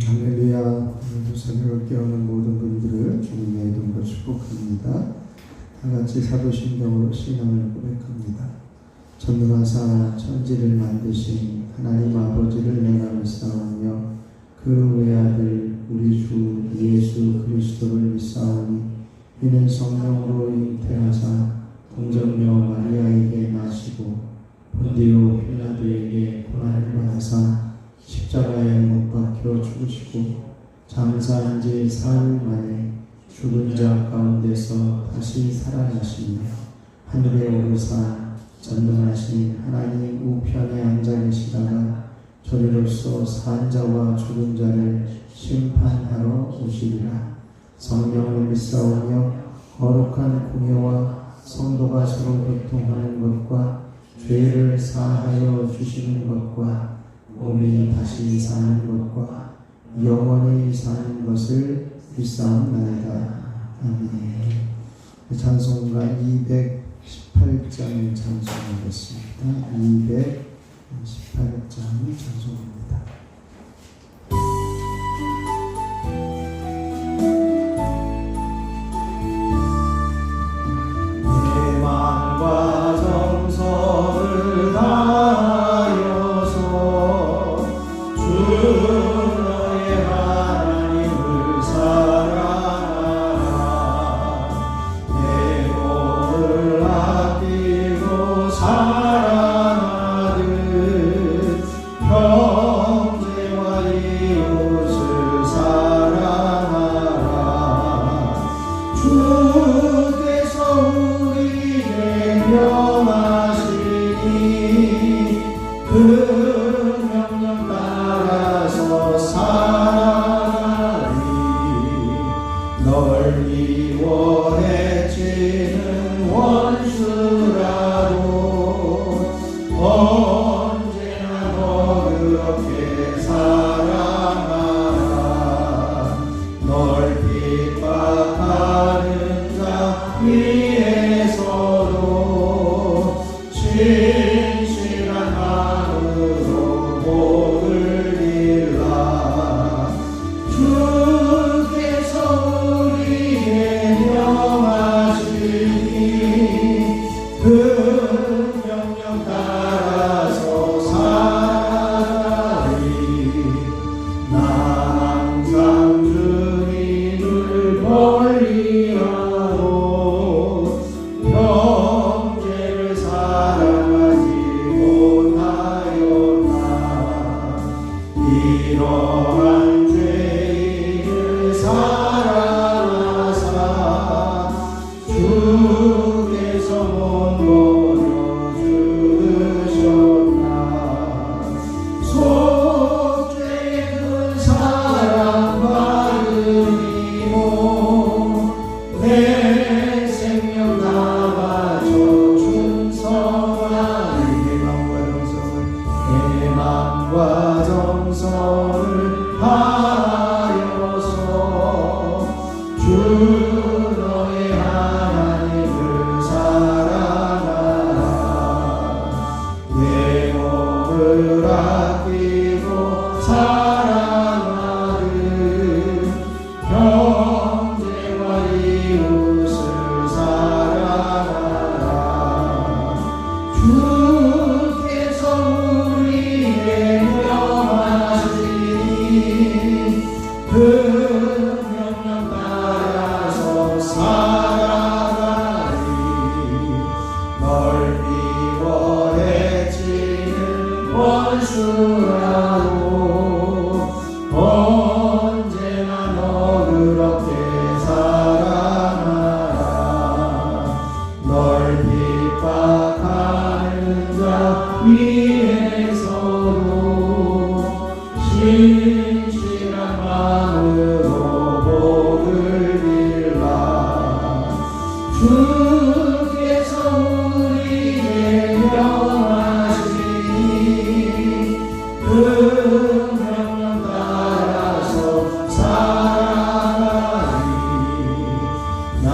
할렐루야. 오늘도 새벽을 깨우는 모든 분들을 주님의 이름으로 축복합니다. 다같이 사도신경으로 신앙을 고백합니다. 전능하사 천지를 만드신 하나님 아버지를 내가 믿사오며 그 외아들 우리 주 예수 그리스도를 믿사오니 이는 성령으로 잉태하사 동정녀 마리아에게 나시고 본디오 필라도에게 고난을 받으사 십자가에 못 박혀 죽으시고 장사한 지 사흘 만에 죽은 자 가운데서 다시 살아나시며 하늘에 오르사 전능하신 하나님 우편에 앉아 계시다가 저리로서 산 자와 죽은 자를 심판하러 오시리라. 성령을 믿사오며 거룩한 공예와 성도가 서로 교통하는 것과 죄를 사하여 주시는 것과 몸이 다시 사는 것과 영원히 사는 것을 믿사옵나이다. 아멘. 찬송가 218장 찬송하겠습니다. 218장 찬송합니다. 내 마음과 정성을 다하여서 주 너의 하나님을 사랑하라. 내 몸을 아끼고 사랑하듯 형제와 이웃을 사랑하라. 주께서 우리에게 명하시니 그 명령 따라서 살아가리. 널 미워해치는 원수라도 언제나 너 그렇게 사랑하라. 널 핍박하는 자 위에서도 진실한 마음으로 복을 빌라. 주께서 우리의 명하시니 그 명령 따라서 살아가리. 나 항상 주님을 멀리하고 형제를 사랑하지 못하였나. 이러한 죄인을 사랑하사 주께서 몸 버려주셨나. 속죄의 큰 사랑 받으리모 내 생명 다 바쳐 충성하리. 내 맘과 정성을 다하여서 주 너의 하나님을 사랑하라. 내 몸을 아끼고 사랑하듯 형제와 이웃을 사랑하라. 주께서 우리의 명하시니 그 명령 따라서 살아가리. 널 미워해치는 원수라도 언제나 너 그렇게 사랑하라. 널 핍박하는 자 위에서도 진실한 마음으로 복을 빌라. 주께서 우리의 명하시니 그 명령 따라서 살아가리. 나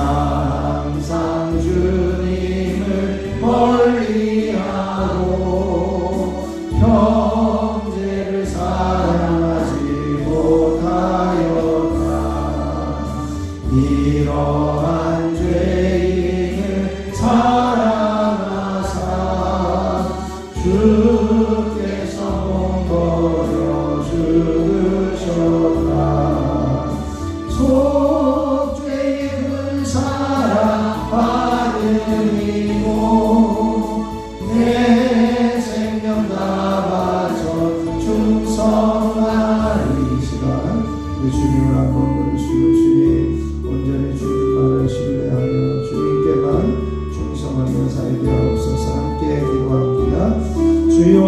항상 주님을 멀리하고 형제를 사랑하지 우리 주님을 한번 부르시고 주님 온전히 주님만을 신뢰하며 주님께만 충성하며 살게 하옵소서. 함께 기도합니다. 주여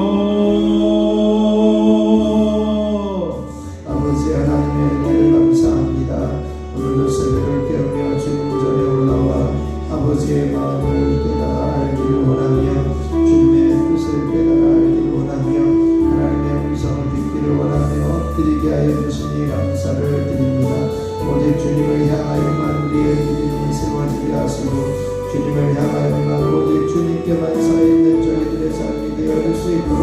아버지 하나님의 은혜를 감사합니다. 오늘도 새벽을 깨우며 주님 전에 올라와 아버지의 마음을 깨달아 알기를 원하며 주님의 뜻을 깨달아 알기를 원하며 하나님의 음성을 듣기를 원하며 엎드리게 하여 주시니 감사를 드립니다. 오직 주님을 향하여만 우리의 믿음이 세워지게 하시고 주님을 향하여만 오직 주님께만 서있는 저희들의 삶이 되어질 수 있도록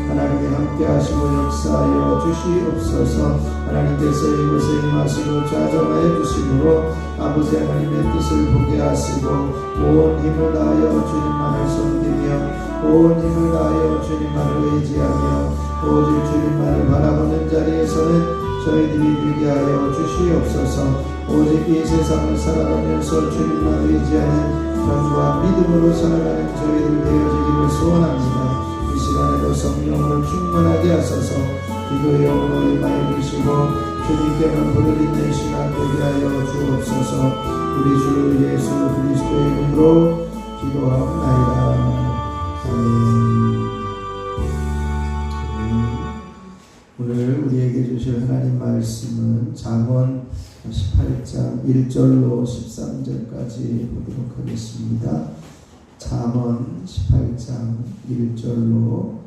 하나님이 함께 하시고 역사하여 주시옵소서. 하나님께서 이곳에 임하시고 좌정하여 주시므로 아버지 하나님의 뜻을 보게 하시고 온 힘을 다하여 주님만을 섬기며 온 힘을 다하여 주님만을 의지하며 오직 주님만을 바라보는 자리에서는 저희들이 되게 하여 주시옵소서. 오직 이 세상을 살아가면서 주님만 의지하는 견고한 믿음으로 살아가는 저희들 되어지기를 소원합니다. 이 시간에도 성령으로 충만하게 하소서. 기도의 영으로 임하여 주시고 주님께만 부를 있는 시간 되게 하여 주옵소서. 우리 주 예수 그리스도의 이름으로 기도하옵나이다. 오늘 우리에게 주실 하나님 말씀은 잠언 18장 1절로 13절까지 보도록 하겠습니다. 잠언 18장 1절로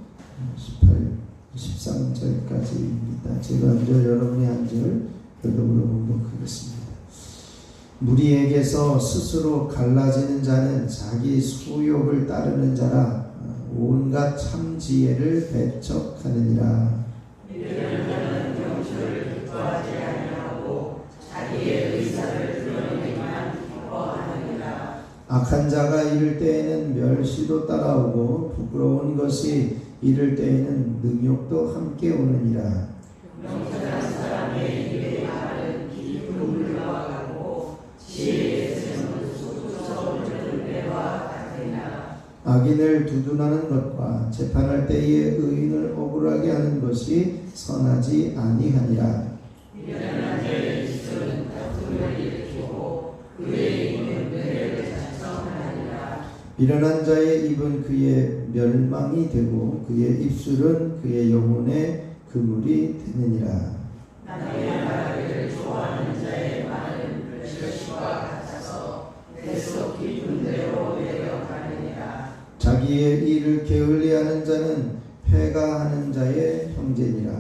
13절까지입니다. 제가 한 절, 여러분이 한 절 교독으로 봉독하겠습니다. 무리에게서 스스로 갈라지는 자는 자기 소욕을 따르는 자라. 온갖 참 지혜를 배척하느니라. 이르는 자는 경주를 기뻐하지 아니하고 자기의 의사를 드러내기만 기뻐하느니라. 악한 자가 이를 때에는 멸시도 따라오고 부끄러운 것이 이를 때에는 능욕도 함께 오느니라. 명철한 사람의 입의 말은 깊은 물과 같고 지혜의 샘은 솟구쳐 오르는 배와 같으니라. 악인을 두둔하는 것과 재판할 때에 의인을 억울하게 하는 것이 선하지 아니하니라. 미련한 자의 입술은 다툼을 일으키고 그의 입은 매를 자청하니라. 미련한 자의 입은 그의 멸망이 되고 그의 입술은 그의 영혼의 그물이 되느니라. 남의 말을 좋아하는 자의 말은 멸시와 같아서 뱃속 깊은 데로 내려가느니라. 자기의 일을 게을리하는 자는 패가하는 자의 형제니라.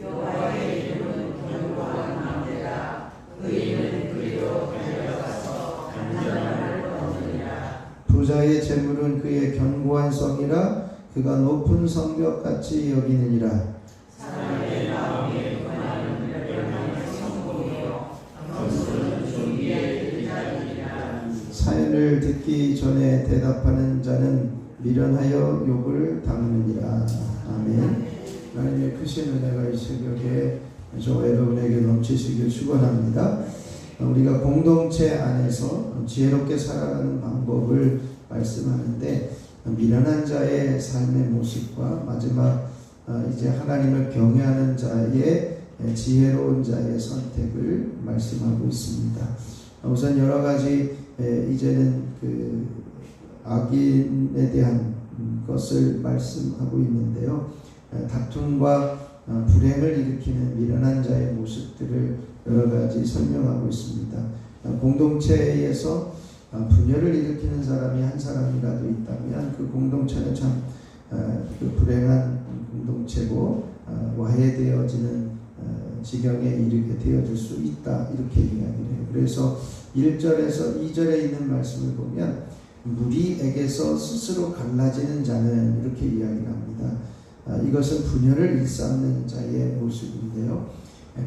여호와의 이름은 견고한 망대라. 의인은 그리로 달려가서 간절함을 얻느니라. 부자의 재물은 그의 견고한 성이라. 그가 높은 성벽같이 여기느니라. 사람의 마음에 권하는 멸망의 성공이요 경수는 종기에 이르자니라. 사연을 듣기 전에 대답하는 자는 미련하여 욕을 당하느니라. 아멘. 하나님의 크신 은혜가 이 새벽에 저와 여러분에게 넘치시길 축원합니다. 우리가 공동체 안에서 지혜롭게 살아가는 방법을 말씀하는데 미련한 자의 삶의 모습과 마지막 이제 하나님을 경외하는 자의 지혜로운 자의 선택을 말씀하고 있습니다. 우선 여러 가지 이제는 그 악인에 대한 것을 말씀하고 있는데요. 다툼과 불행을 일으키는 미련한 자의 모습들을 여러 가지 설명하고 있습니다. 공동체에서 분열을 일으키는 사람이 한 사람이라도 있다면 그 공동체는 참 그 불행한 공동체고 와해되어지는 지경에 이르게 되어질 수 있다, 이렇게 이야기를 해요. 그래서 1절에서 2절에 있는 말씀을 보면 무리에게서 스스로 갈라지는 자는 이렇게 이야기를 합니다. 이것은 분열을 일삼는 자의 모습인데요.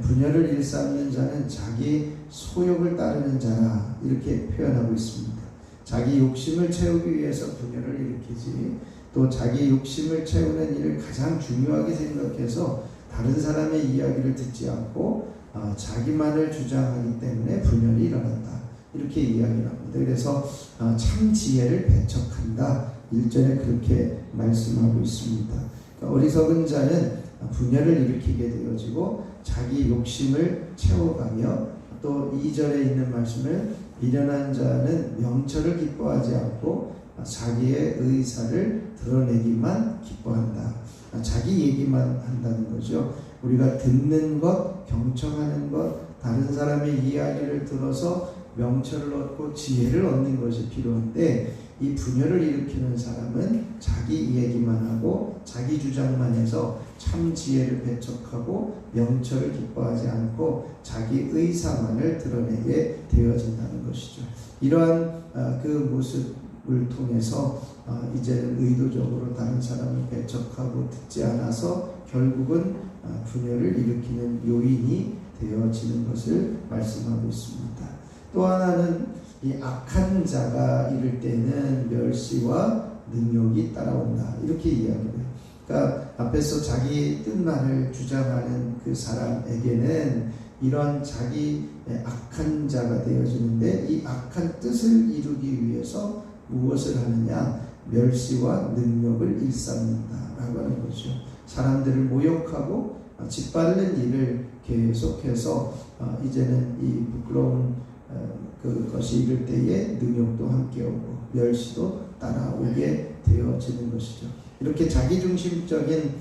분열을 일삼는 자는 자기 소욕을 따르는 자라, 이렇게 표현하고 있습니다. 자기 욕심을 채우기 위해서 분열을 일으키지, 또 자기 욕심을 채우는 일을 가장 중요하게 생각해서 다른 사람의 이야기를 듣지 않고 자기만을 주장하기 때문에 분열이 일어난다, 이렇게 이야기를 합니다. 그래서 참 지혜를 배척한다, 1절에 그렇게 말씀하고 있습니다. 어리석은 자는 분열을 일으키게 되어지고 자기 욕심을 채워가며 또 2절에 있는 말씀을 미련한 자는 명철을 기뻐하지 않고 자기의 의사를 드러내기만 기뻐한다. 자기 얘기만 한다는 거죠. 우리가 듣는 것, 경청하는 것, 다른 사람의 이야기를 들어서 명철을 얻고 지혜를 얻는 것이 필요한데 이 분열을 일으키는 사람은 자기 얘기만 하고 자기 주장만 해서 참 지혜를 배척하고 명철을 기뻐하지 않고 자기 의사만을 드러내게 되어진다는 것이죠. 이러한 그 모습을 통해서 이제는 의도적으로 다른 사람을 배척하고 듣지 않아서 결국은 분열을 일으키는 요인이 되어지는 것을 말씀하고 있습니다. 또 하나는 이 악한 자가 이를 때는 멸시와 능욕이 따라온다. 이렇게 이야기해요. 그러니까 앞에서 자기 뜻만을 주장하는 그 사람에게는 이런 자기 악한 자가 되어지는데 이 악한 뜻을 이루기 위해서 무엇을 하느냐? 멸시와 능욕을 일삼는다라고 하는 거죠. 사람들을 모욕하고 짓밟는 일을 계속해서 이제는 이 부끄러운 그것이 이를 때에 능욕도 함께 오고 멸시도 따라오게 되어지는 것이죠. 이렇게 자기중심적인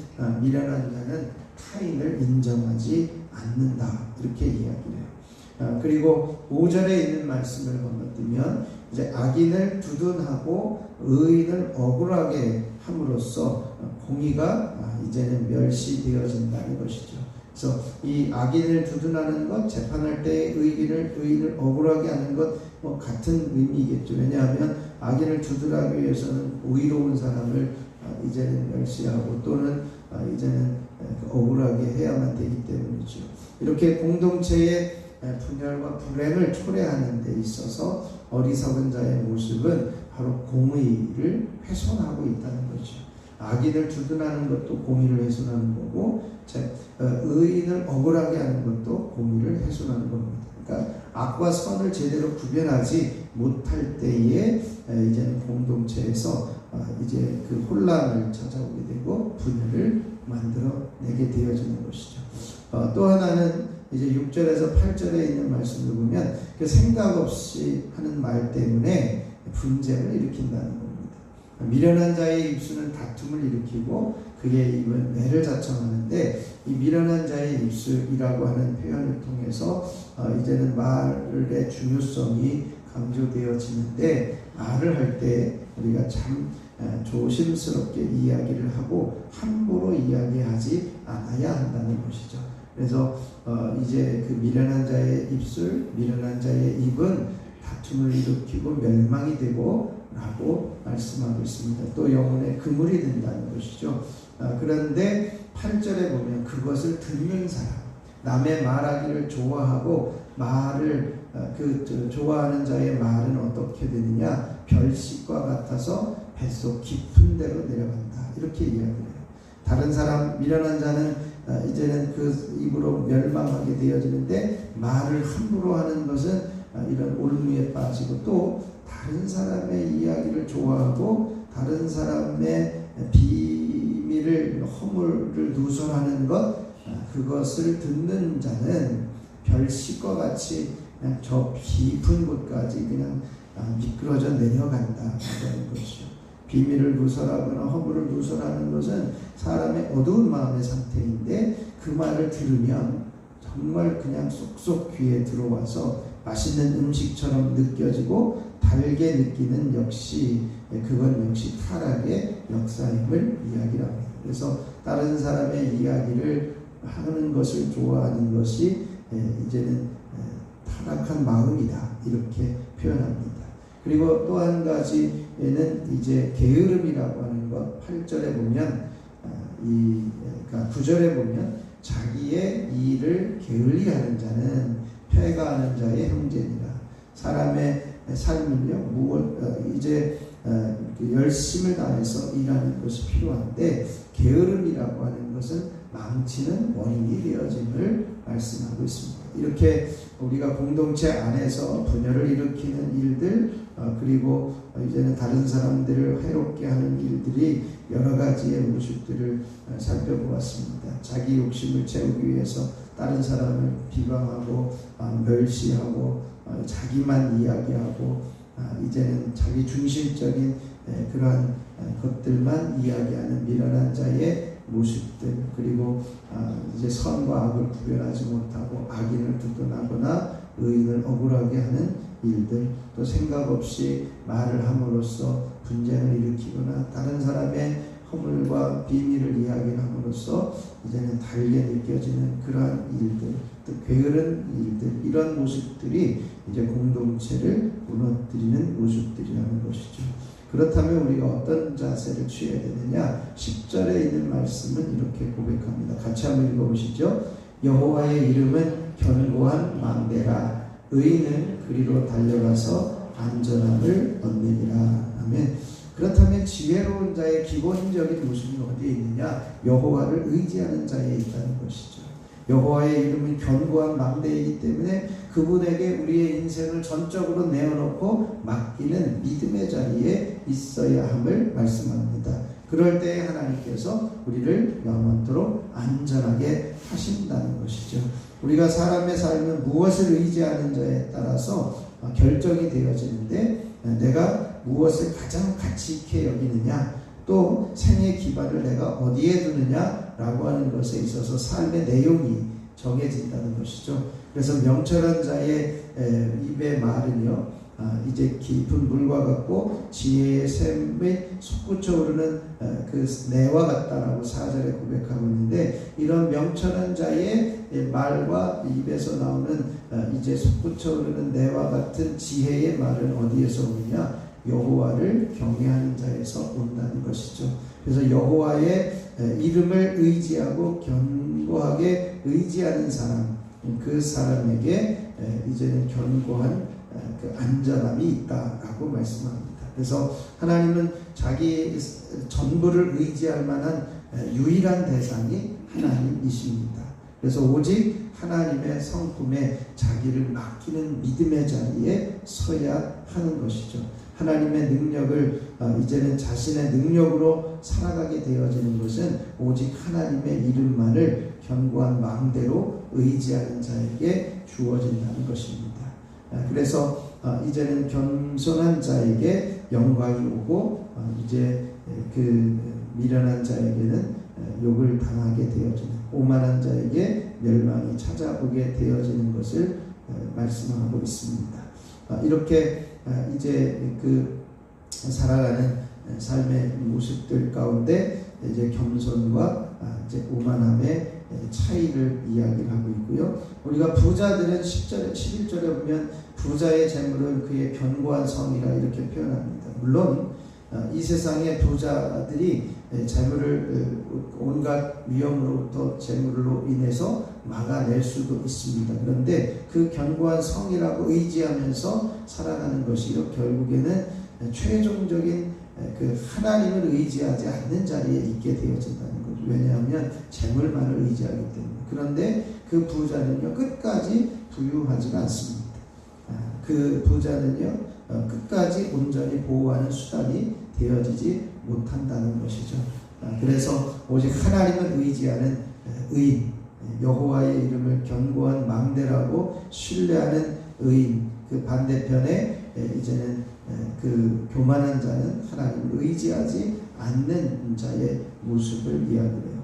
미련한 자는 타인을 인정하지 않는다. 이렇게 이야기를 해요. 그리고 5절에 있는 말씀을 건너뛰면 이제 악인을 두둔하고 의인을 억울하게 함으로써 공의가 이제는 멸시되어진다는 것이죠. 그래서 이 악인을 두둔하는 것, 재판할 때 의인을 억울하게 하는 것 뭐 같은 의미겠죠. 왜냐하면 악인을 두둔하기 위해서는 의로운 사람을 이제는 멸시하고 또는 이제는 억울하게 해야만 되기 때문이죠. 이렇게 공동체의 분열과 불행을 초래하는 데 있어서 어리석은 자의 모습은 바로 공의를 훼손하고 있다는 거죠. 악인을 두둔하는 것도 공의를 훼손하는 거고 의인을 억울하게 하는 것도 공의를 훼손하는 겁니다. 그러니까 악과 선을 제대로 구별하지 못할 때에 이제는 공동체에서 이제 그 혼란을 찾아오게 되고 분열을 만들어내게 되어지는 것이죠. 또 하나는 이제 6절에서 8절에 있는 말씀을 보면 그 생각 없이 하는 말 때문에 분쟁을 일으킨다는 겁니다. 미련한 자의 입술은 다툼을 일으키고 그의 입은 매를 자청하는데 이 미련한 자의 입술이라고 하는 표현을 통해서 이제는 말의 중요성이 강조되어지는데 말을 할 때 우리가 참 조심스럽게 이야기를 하고 함부로 이야기하지 않아야 한다는 것이죠. 그래서 이제 그 미련한 자의 입술, 미련한 자의 입은 다툼을 일으키고 멸망이 되고 라고 말씀하고 있습니다. 또 영혼에 그물이 된다는 것이죠. 그런데 8절에 보면 그것을 듣는 사람, 남의 말하기를 좋아하고 말을 좋아하는 자의 말은 어떻게 되느냐? 별식과 같아서 뱃속 깊은 데로 내려간다. 이렇게 이야기해요. 다른 사람 미련한 자는 이제는 그 입으로 멸망하게 되어지는데 말을 함부로 하는 것은 이런 올무에 빠지고 또 다른 사람의 이야기를 좋아하고 다른 사람의 비밀을 허물을 누설하는 것 그것을 듣는 자는 별식과 같이 그냥 저 깊은 곳까지 그냥 미끄러져 내려간다는 것이죠. 비밀을 누설하거나 허물을 누설하는 것은 사람의 어두운 마음의 상태인데 그 말을 들으면 정말 그냥 쏙쏙 귀에 들어와서 맛있는 음식처럼 느껴지고 달게 느끼는 그건 역시 타락의 역사임을 이야기를 합니다. 그래서 다른 사람의 이야기를 하는 것을 좋아하는 것이 이제는 타락한 마음이다 이렇게 표현합니다. 그리고 또 한 가지는 이제 게으름이라고 하는 것 8절에 보면 그러니까 9절에 보면 자기의 일을 게을리하는 자는 패가하는 자의 형제니라. 사람의 삶은요 이제 열심을 다해서 일하는 것이 필요한데 게으름이라고 하는 것은 망치는 원인이 되어짐을 말씀하고 있습니다. 이렇게 우리가 공동체 안에서 분열을 일으키는 일들, 그리고 이제는 다른 사람들을 해롭게 하는 일들이 여러 가지의 모습들을 살펴보았습니다. 자기 욕심을 채우기 위해서 다른 사람을 비방하고 멸시하고 자기만 이야기하고 이제는 자기 중심적인 그러한 것들만 이야기하는 미련한 자의 모습들, 그리고 이제 선과 악을 구별하지 못하고 악인을 두둔하거나 의인을 억울하게 하는 일들, 또 생각 없이 말을 함으로써 분쟁을 일으키거나 다른 사람의 허물과 비밀을 이야기함으로써 이제는 다르게 느껴지는 그러한 일들, 또 게으른 일들, 이런 모습들이 이제 공동체를 무너뜨리는 모습들이라는 것이죠. 그렇다면 우리가 어떤 자세를 취해야 되느냐? 10절에 있는 말씀은 이렇게 고백합니다. 같이 한번 읽어보시죠. 여호와의 이름은 견고한 망대라. 의인은 그리로 달려가서 안전함을 얻느니라. 아멘. 그렇다면 지혜로운 자의 기본적인 모습이 어디에 있느냐? 여호와를 의지하는 자에 있다는 것이죠. 여호와의 이름은 견고한 망대이기 때문에 그분에게 우리의 인생을 전적으로 내어놓고 맡기는 믿음의 자리에 있어야 함을 말씀합니다. 그럴 때 하나님께서 우리를 영원토록 안전하게 하신다는 것이죠. 우리가 사람의 삶은 무엇을 의지하는 자에 따라서 결정이 되어지는데, 내가 무엇을 가장 가치 있게 여기느냐, 또 생의 기반을 내가 어디에 두느냐라고 하는 것에 있어서 삶의 내용이 정해진다는 것이죠. 그래서 명철한 자의 입의 말은요, 이제 깊은 물과 같고 지혜의 샘의 솟구쳐 오르는 그 내와 같다라고 4절에 고백하고 있는데, 이런 명철한 자의 말과 입에서 나오는 이제 솟구쳐 오르는 내와 같은 지혜의 말은 어디에서 오느냐? 여호와를 경외하는 자에서 온다는 것이죠. 그래서 여호와의 이름을 의지하고 견고하게 의지하는 사람, 그 사람에게 이제는 견고한 그 안전함이 있다라고 말씀합니다. 그래서 하나님은 자기 전부를 의지할 만한 유일한 대상이 하나님이십니다. 그래서 오직 하나님의 성품에 자기를 맡기는 믿음의 자리에 서야 하는 것이죠. 하나님의 능력을 이제는 자신의 능력으로 살아가게 되어지는 것은 오직 하나님의 이름만을 견고한 망대로 의지하는 자에게 주어진다는 것입니다. 그래서 이제는 겸손한 자에게 영광이 오고 이제 그 미련한 자에게는 욕을 당하게 되어지는, 오만한 자에게 멸망이 찾아오게 되어지는 것을 말씀하고 있습니다. 이렇게 이제 그 살아가는 삶의 모습들 가운데 이제 겸손과 이제 오만함의 차이를 이야기를 하고 있고요. 우리가 부자들은 10절에 11절에 보면 부자의 재물은 그의 견고한 성이라 이렇게 표현합니다. 물론 이 세상의 부자들이 재물을 온갖 위험으로부터 재물로 인해서 막아낼 수도 있습니다. 그런데 그 견고한 성이라고 의지하면서 살아가는 것이 결국에는 최종적인 그 하나님을 의지하지 않는 자리에 있게 되어진다는 거죠. 왜냐하면 재물만을 의지하기 때문에. 그런데 그 부자는요, 끝까지 부유하지가 않습니다. 그 부자는요, 끝까지 온전히 보호하는 수단이 되어지지 못한다는 것이죠. 그래서 오직 하나님을 의지하는 의인, 여호와의 이름을 견고한 망대라고 신뢰하는 의인, 그 반대편에 이제는 그 교만한 자는 하나님을 의지하지 않는 자의 모습을 이야기해요.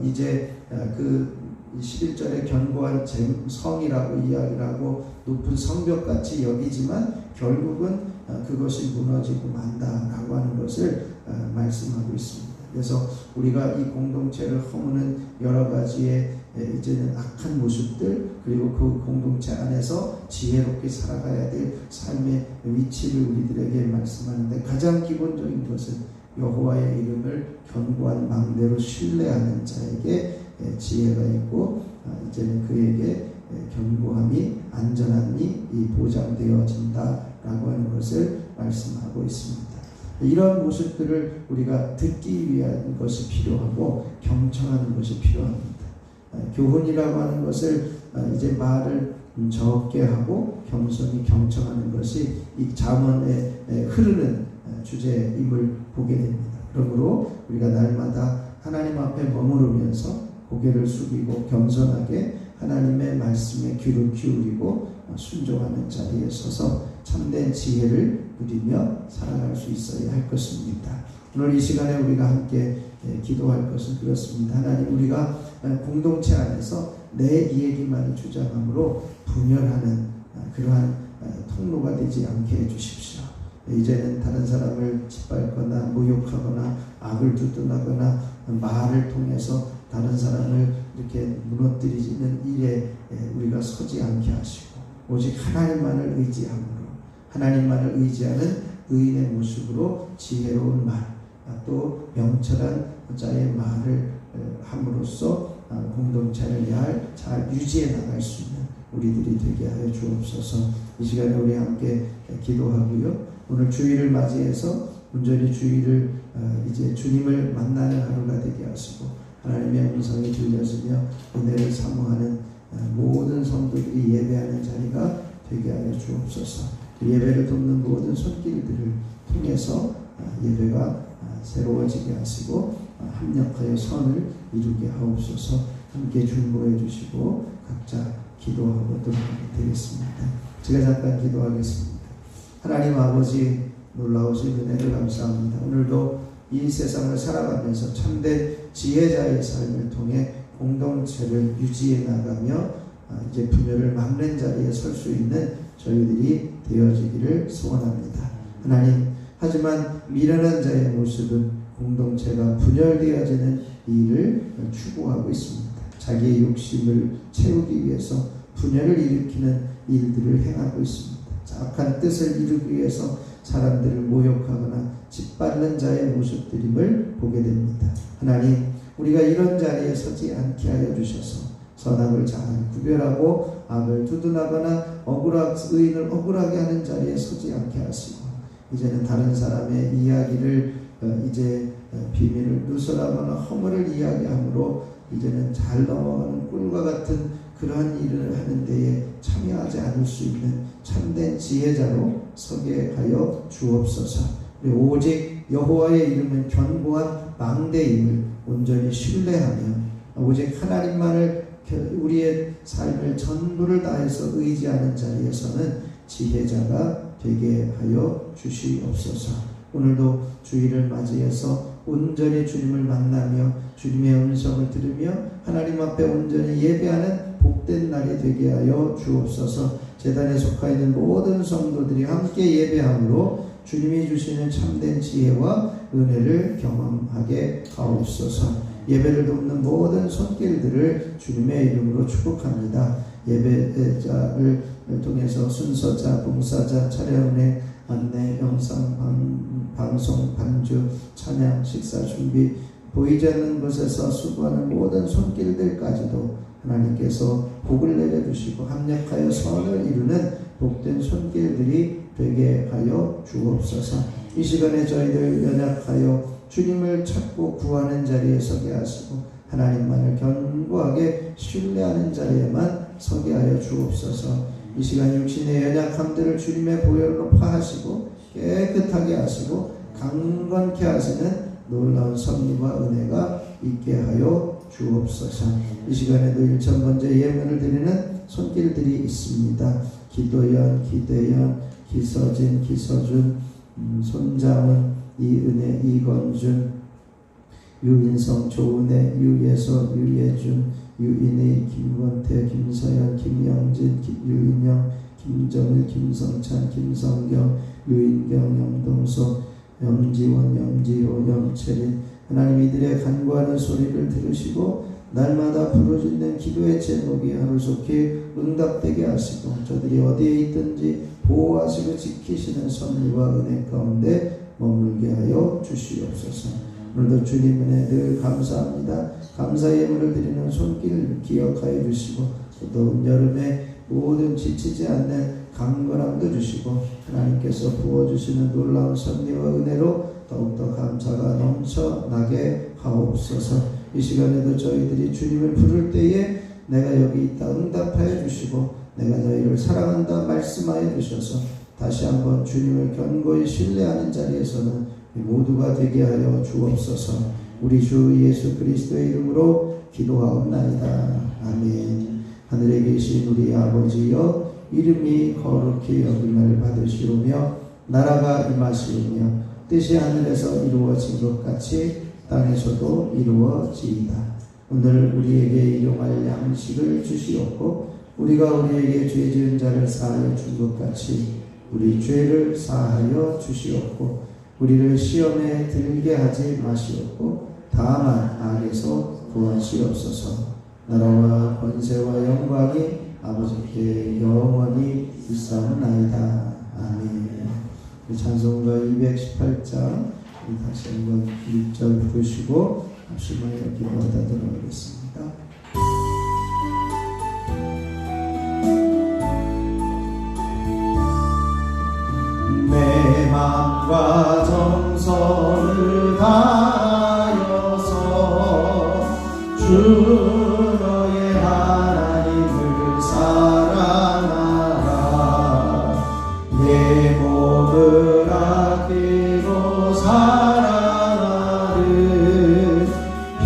이제 그 11절에 견고한 성이라고 이야기를 하고 높은 성벽같이 여기지만 결국은 그것이 무너지고 만다라고 하는 것을 말씀하고 있습니다. 그래서 우리가 이 공동체를 허무는 여러 가지의 이제는 악한 모습들, 그리고 그 공동체 안에서 지혜롭게 살아가야 될 삶의 위치를 우리들에게 말씀하는데, 가장 기본적인 것은 여호와의 이름을 견고한 망대로 신뢰하는 자에게 지혜가 있고, 이제는 그에게 견고함이, 안전함이 보장되어진다라고 하는 것을 말씀하고 있습니다. 이런 모습들을 우리가 듣기 위한 것이 필요하고 경청하는 것이 필요합니다. 교훈이라고 하는 것을 이제 말을 적게 하고 겸손히 경청하는 것이 이 잠언에 흐르는 주제임을 보게 됩니다. 그러므로 우리가 날마다 하나님 앞에 머무르면서 고개를 숙이고 겸손하게 하나님의 말씀에 귀를 기울이고 순종하는 자리에 서서 참된 지혜를 누리며 살아갈 수 있어야 할 것입니다. 오늘 이 시간에 우리가 함께 기도할 것은 그렇습니다. 하나님, 우리가 공동체 안에서 내 이야기만 주장함으로 분열하는 그러한 통로가 되지 않게 해주십시오. 이제는 다른 사람을 짓밟거나 모욕하거나 악을 두둔하거나 말을 통해서 다른 사람을 이렇게 무너뜨리는 일에 우리가 서지 않게 하시고 오직 하나님만을 의지함으로, 하나님만을 의지하는 의인의 모습으로 지혜로운 말, 또 명철한 자의 말을 함으로써 공동체를 잘 유지해 나갈 수 있는 우리들이 되게 하여 주옵소서. 이 시간에 우리 함께 기도하고요. 오늘 주일을 맞이해서 온전히 주일을 이제 주님을 만나는 하루가 되게 하시고 하나님의 음성이 들려지며 은혜를 사모하는 모든 성도들이 예배하는 자리가 되게 하여 주옵소서. 예배를 돕는 모든 손길들을 통해서 예배가 새로워지게 하시고 합력하여 선을 이루게 하옵소서. 함께 중보해 주시고 각자 기도하고 돌아가게 되겠습니다. 제가 잠깐 기도하겠습니다. 하나님 아버지, 놀라우신 은혜를 감사합니다. 오늘도 이 세상을 살아가면서 참된 지혜자의 삶을 통해 공동체를 유지해 나가며 이제 분열을 막는 자리에 설 수 있는 저희들이 되어지기를 소원합니다. 하나님, 하지만 미련한 자의 모습은 공동체가 분열되어지는 일을 추구하고 있습니다. 자기의 욕심을 채우기 위해서 분열을 일으키는 일들을 행하고 있습니다. 악한 뜻을 이루기 위해서 사람들을 모욕하거나 짓밟는 자의 모습들임을 보게 됩니다. 하나님, 우리가 이런 자리에 서지 않게 하여 주셔서 선악을 잘 구별하고 악을 두둔하거나 의인을 억울하게 하는 자리에 서지 않게 하시고 이제는 다른 사람의 이야기를 이제 비밀을 누설하거나 허물을 이야기함으로 이제는 잘 넘어가는 꿀과 같은 그러한 일을 하는 데에 참여하지 않을 수 있는 참된 지혜자로 서게 하여 주옵소서. 오직 여호와의 이름은 견고한 망대임을 온전히 신뢰하며 오직 하나님만을 우리의 삶을 전부를 다해서 의지하는 자리에서는 지혜자가 되게 하여 주시옵소서. 오늘도 주일을 맞이해서 온전히 주님을 만나며 주님의 음성을 들으며 하나님 앞에 온전히 예배하는 복된 날이 되게 하여 주옵소서. 제단에 속하 있는 모든 성도들이 함께 예배함으로 주님이 주시는 참된 지혜와 은혜를 경험하게 하옵소서. 예배를 돕는 모든 손길들을 주님의 이름으로 축복합니다. 예배자를 통해서 순서자, 봉사자, 차례은혜, 안내, 영상, 방송, 반주, 찬양, 식사 준비, 보이지 않는 곳에서 수고하는 모든 손길들까지도 하나님께서 복을 내려주시고 합력하여 선을 이루는 복된 손길들이 되게 하여 주옵소서. 이 시간에 저희들 연약하여 주님을 찾고 구하는 자리에 서게 하시고 하나님만을 견고하게 신뢰하는 자리에만 서게 하여 주옵소서. 이 시간 육신의 연약함들을 주님의 보혈로 파하시고 깨끗하게 하시고 강건케 하시는 놀라운 섭리와 은혜가 있게 하여 주옵소서. 이 시간에도 1,000번째 예물을 드리는 손길들이 있습니다. 기도연, 기대연, 기서진, 기서준, 손자원, 이은혜, 이건준, 유인성, 조은혜, 유예서, 유예준, 유인희, 김건태, 김서연, 김영진, 유인영, 김정일, 김성찬, 김성경, 유인경, 염동석, 염지원, 염지호, 염채린. 하나님, 이들의 간구하는 소리를 들으시고 날마다 부르짖는 기도의 제목이 하루속히 응답되게 하시고 저들이 어디에 있든지 보호하시고 지키시는 섭리와 은혜 가운데 머물게 하여 주시옵소서. 오늘도 주님 은혜 늘 감사합니다. 감사 예물을 드리는 손길 기억하여 주시고 더운 여름에 모든 지치지 않는 강건함도 주시고 하나님께서 부어주시는 놀라운 섭리와 은혜로 더욱더 감사가 넘쳐나게 하옵소서. 이 시간에도 저희들이 주님을 부를 때에 내가 여기 있다 응답하여 주시고 내가 너희를 사랑한다 말씀하여 주셔서 다시 한번 주님을 견고히 신뢰하는 자리에서는 모두가 되게 하여 주옵소서. 우리 주 예수 그리스도의 이름으로 기도하옵나이다. 아멘. 하늘에 계신 우리 아버지여, 이름이 거룩히 여김을 받으시오며 나라가 임하시오며 뜻이 하늘에서 이루어진 것 같이 땅에서도 이루어지이다. 오늘 우리에게 일용할 양식을 주시옵고 우리가 우리에게 죄 지은 자를 사하여 준 것 같이 우리 죄를 사하여 주시옵고 우리를 시험에 들게 하지 마시옵고 다만 악에서 구하시옵소서. 나라와 권세와 영광이 아버지께 영원히 있사옵나이다. 아멘. 찬송가 218장 다시 한번 1절 부르시고 합심하여 기도하도록 하겠습니다. 내 맘과 정성을 다하여서 주 너의 하나님을 사랑하라. 내 몸을 아끼고 사랑하는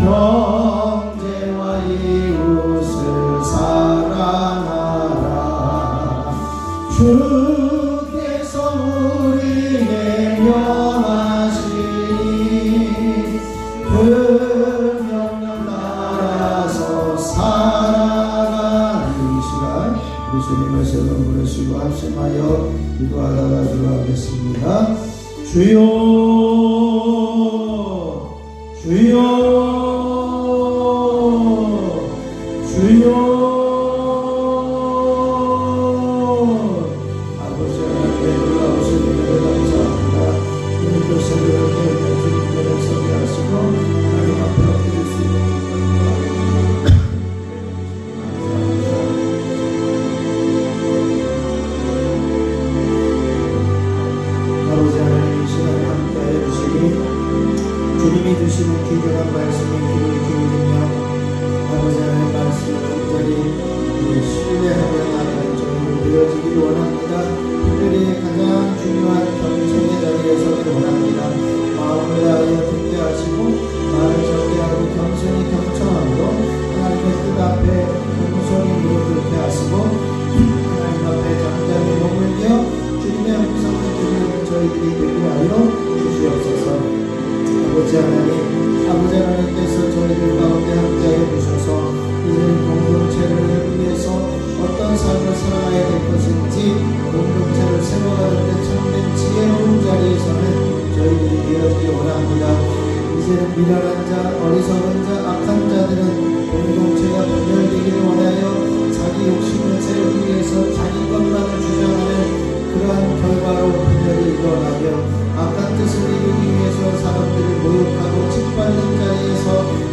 형제와 이웃을 사랑하라. 주께서 우리에게 명하시니 그 명령 따라서 살아가는 이 시간 우리 주님의 세번 부르시고 합심하여 기도하다가 들어가겠습니다. 주여 주여 주여. 아버지 하나님의 놀라우신 은혜를 감사합니다. 오늘도 새벽에 주님께를 소개하시고 하나님 앞에 엎드릴 수 있는 아버지 하나님, 이 시간에 함께하여 주시니 주님이 주시는 귀중한 말씀에 귀를 기울이며 아버지 하나님 말씀을 온전히 신뢰하며 나가는 종으로 되어지기를 원합니다. 특별히 가장 중요한 경청의 자리에 서기를 원합니다. 마음을 다하여 듣게 하시고 말을 적게 하고 겸손히 경청함으로 하나님의 뜻 앞에 겸손히 무릎 꿇게 하시고 하나님 앞에 잠잠히 머물며 주님의 음성을 듣는 저희들이 되게 하여 주시옵소서. 아버지 하나님, 아버지 하나님께서 저희들 가운데 함께하여 주셔서 이제는 공동체를 위해서 어떤 삶을 살아가야 될 것인지 공동체를 세워가는 데 참된 지혜로운 자리에서는 저희들이 되어지기 원합니다. 이제는 미련한 자, 어리석은 자, 악한 자들은 공동체가 분열되기를 원하여 자기 욕심을 세우기 위해서 자기 것만을 주장하는 그러한 결과로 분열이 일어나며 악한 뜻을 이루기 위해서 사람들을 모욕하고 짓밟는 자리에서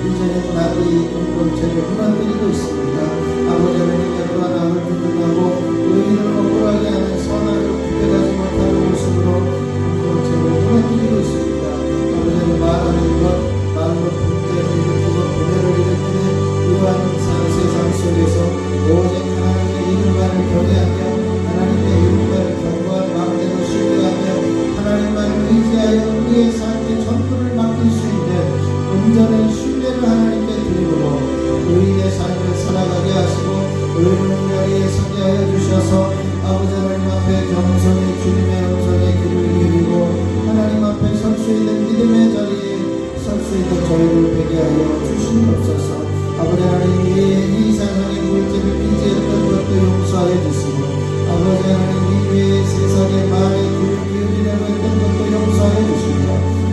이제는 나도 이 공동체를 무너뜨리고 있습니다. 아버지 하나님, 또한 남을 비난하고 의인을 억울하게 하는 선악을 구별하지 못하는 모습으로 공동체를 무너뜨리고 있습니다. 아버지 하나님, 말하는 것, 말로 분쟁을 일으키고 분열을 일으키는 이러한 세상 속에서 오직 하나님의 이름만을 경외하며 하나님의 이름만을 경고한 마음대로 신뢰하며 하나님만 의지하여 우리의 삶의 전부를 맡길 수 있는 온전한 신뢰를 하나님께 드리므로 의인의 삶을 살아가게 하시고 의로운 자리에 서게 하여 주셔서 아버지 하나님 앞에 겸손히 주님의 음성에 귀를 기울이고 하나님 앞에 설 수 있는 믿음의 자리에 설 수 있는 저희를 되게 하여 주시옵소서. 아버지 하나님, 이 세상의 물질을 빚지었던 것도 용서하여 주시고 아버지 하나님, 이외의 세상의 마음에 귀를 기울이려고 했던 것도 용서하여 주시며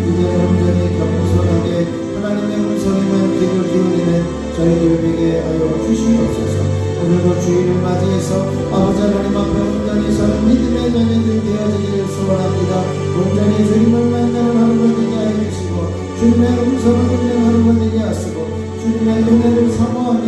이제 온전히 겸손하게 하나님의 음성에만 귀를 기울이는 저희들 되게 하여 주시옵소서. 오늘도 주일을 맞이해서 아버지 하나님 앞에 온전히 서는 믿음의 자녀들 되어지기를 소원합니다. 온전히 주님을 만나는 하루가 되게 하여 주시고 주님의 음성을 듣는 하루가 되게 하시고 주님의 은혜를 사모하며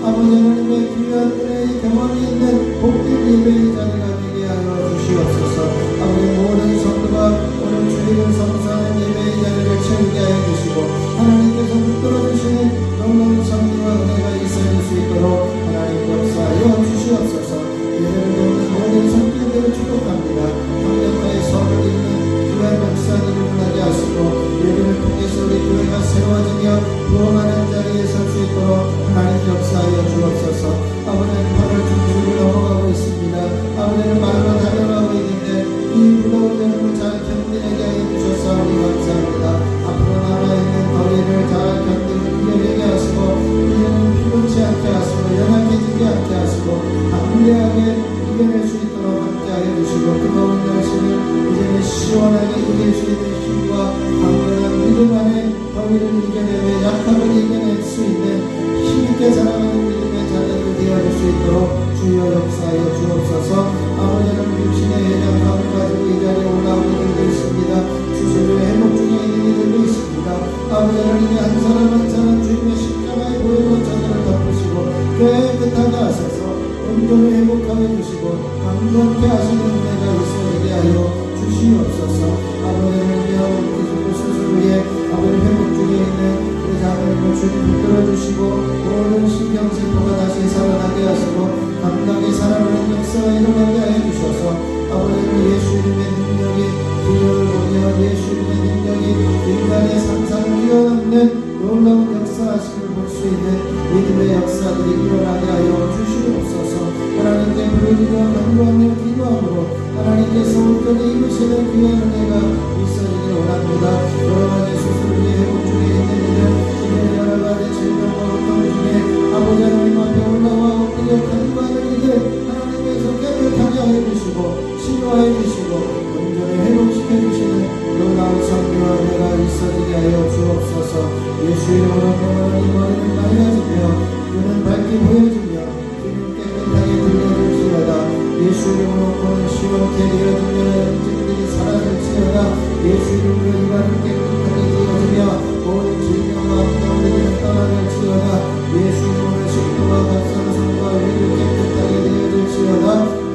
아버지 하나님의 귀한 은혜의 경험이 있는 복된 예배의 자리가 되게 하여 주시옵소서. 아버지 모든 성도가 오늘 주일을 성사하는 예배의 자리를 채우게 하여 주시고 하나님께서 붙들어 주시는 놀라운 성리와 은혜가 있어질 수 있도록 하나님 역사하여 주시옵소서. 예배를 돕는 모든 성도들을 축복합니다. 강력하게 선을 이루는 귀한 역사들을 일어나게 하시고 예배를 통해서 우리 교회가 세워지며 부흥하는 자리에 설 수 있도록 하나님 역사하여 주옵소서. 아버지는 8월 중旬을 넘어가고 있습니다. 아버지는 말로 달려가고 있는데 이 무더운 여름을 잘 견디게 하여 주셔서 우리 감사합니다. 앞으로 남아있는 더위를 잘 견디고 이겨내게 하시고 이제는 피곤치 않게 하시고 연약해지지 않게 하시고 담대하게 이겨낼 수 있도록 함께하여 주시고 뜨거운 날씨를 이제는 시원하게 이길 수 있는 힘과 강건한 믿음 안에 더위를 이겨내며 약함을 이겨낼 수 있는 힘있게 살아가는 믿음의 자녀들 되어줄 수 있도록 주여 역사하여 주옵소서. 아버지는 육신의 연약함을 가지고 이 자리에 올라온 이들도 있습니다. 수술로 회복 중에 있는 이들도 있습니다. 아버지는 이제 한 사람 한 사람 주님의 십자가의 보혈로 저들을 덮으시고 깨끗하게 하셔서 온전히 회복하여 주시고 강건케 하시는 은혜가 있어지게 하여 주시옵소서. 아버지는요 그 수술 후에 아버지 회복 중에 있는 우리 자녀님을 주님 붙들어 주시고 모든 신경세포가 다시 살아나게 하시고 감각이 살아나는 역사가 일어나게 하여 주셔서 아버지는 예수 이름의 능력이 기적을 보며 예수 이름의 능력이 인간의 상상을 뛰어넘는 놀라운 역사하심을 볼 수 있는 믿음의 역사들이 일어나게 하여 주시옵소서. 하나님께 부르짖어 간구하며 기도함으로 하나님께서 온전히 입으시는 귀한 은혜가 있어지길 원합니다. 여러 가지 수술 후에 회복 중에 있는 이들 이제 여러 가지 질병과 고통 중에 아버지 하나님 앞에 올라와 엎드려 간구하는 이들 하나님께서 깨끗하게 하여 주시고 치료하여 주시고 온전히 회복시켜 주시는 놀라운 성리와 은혜가 있어지게 하여 주옵소서. 예수 이름으로 명하는 이 머리를 맑아지며 눈은 밝게 보여지며 귀는 깨끗하게 들려질지어다. 예수 이름으로 보는 시원케 되어지며 염증들이 사라질지어다. 예수 이름으로 입안을 깨끗하게 되어지며 모든 질병과 아픔들이 떠나갈지어다. 예수 이름으로 식도와 갑상선과 위를 깨끗하게 되어질지어다.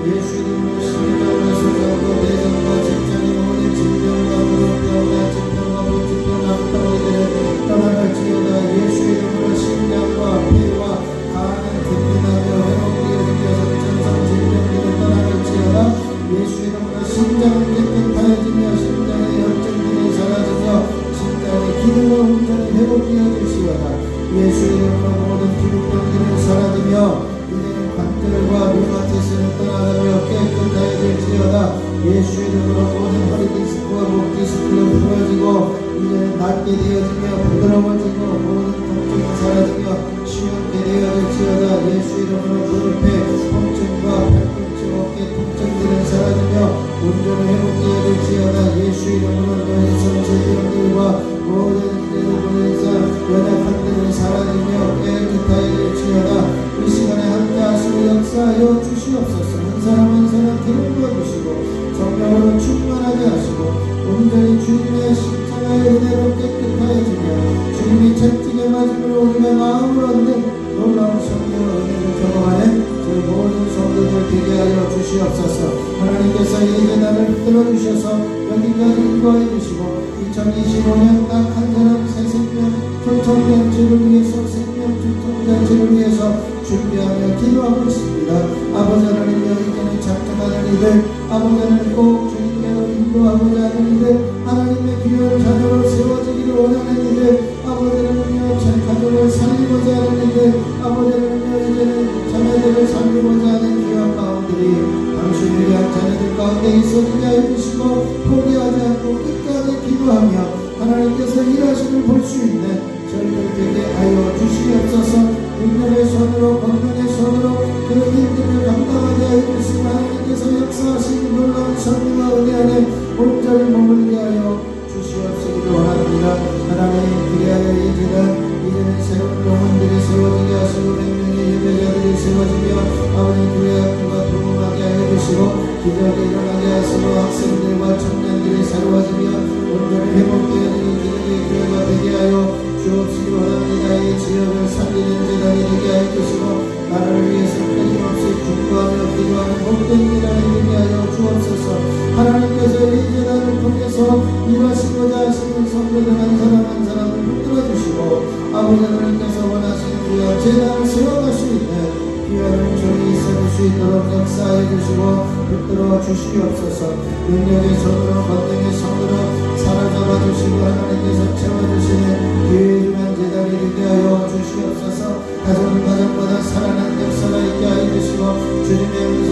예수 이름으로 심장과 소장과 내장과 직장의 모든 질병과 무릎병과 질병과 불질병 아픔들을 떠나갈지어다. 예수 이름으로 심장과 폐와 간을 든든하며 회복되어지며 전성 질병들을 떠나갈지어다. 예수 이름으로 심장을 깨끗하여지며 심장의 염증들이 사라지며 심장의 기능을 온전히 회복되어질지어다. 예수 이름으로 모든 피부병들을 사라지며 이제는 관절과 류마티스를 떠나가며 깨끗하여질지어다. 예수 이름으로 모든 허리 디스크와 목 디스크를 풀어지고 이제는 낫게 되어지며 부드러워지고 모든 통증이 사라지며 시원케 되어질지어다. 예수 이름으로 무릎의 통증과 팔꿈치 어깨 통증들은 사라지며 온전히 회복되어질지어다. 예수 이름으로 노인성 질병들과 모든 이제는 연약함들은 사라지며 깨끗하여질지어다. 이 시간에 함께 하시고 역사하여 주시옵소서. 한 사람 한 사람 기름 부어주시고 성령으로 충만하게 하시고 온전히 주님의 십자가의 은혜로 깨끗하여지며 주님이 채찍에 맞음으로 우리가 마음을 얻는 놀라운 성령의 은혜를 경험하는 저희 모든 성도들 되게 하여 주시옵소서. 하나님께서 이 재단을 붙들어 주셔서 여기까지 인도하여 주시고 2025년 딱 한 사람 새 생명 초청잔치를 위해서 생명 초청잔치를 위해서 준비하며 기도하고 있습니다. 아버지 하나님 여기까지 작정하는 이들 아버지 하나님 꼭 주님께로 인도하고자 하는 이들 하나님의 귀한 자녀로 세워지기를 원하는 이들 아버지 하나님여 제 가족을 살리고자 하는 이들 아버지 하나님여 이제는 자녀들을 살리고자 하는 귀한 마음들이 당신의 귀한 자녀들 가운데 있어지게 하여 주시고 포기하지 않고 끝까지 기도하며 하나님께서 일하심을 볼 수 있는 저희들 되게 하여 주시옵소서. 능력의 손으로 권능의 손으로 그 일들을 감당하게 하여 주시고 하나님께서 역사하시는 놀라운 선미와 은혜 안에 온전히 머물게 하여 주시옵시기를 원합니다. 하나님 그리하여 이제는 새로운 영혼들이 세워지게 하시고 맹명의 예배자들이 세워지며 아버지 교회 학교가 부흥하게 하여 주시고 기적이 일어나게 하시고 학생들과 청년들이 새로워지며 온전히 회복되어지는 기적의 교회가 되게 하여 주옵시기 원합니다. 이 지역을 살리는 재단이 되게 하여 주시고 나라를 위해서 끊임없이 중보하며 기도하며 성도들 한 사람 한 사람을 붙들어 주시고 아버지 하나님께서 원하시는 귀한 제단을 세워갈 수 있는 귀한 종이 있을 수 있도록 역사해 주시고 붙들어 주시옵소서. 능력의 손으로 권능의 손으로 사로잡아 주시고 하나님께서 채워주시는 귀한 제단이 되게 하여 주시옵소서. 가정은 가정보다 살아난 역사가 있게 하여 주시고 주님의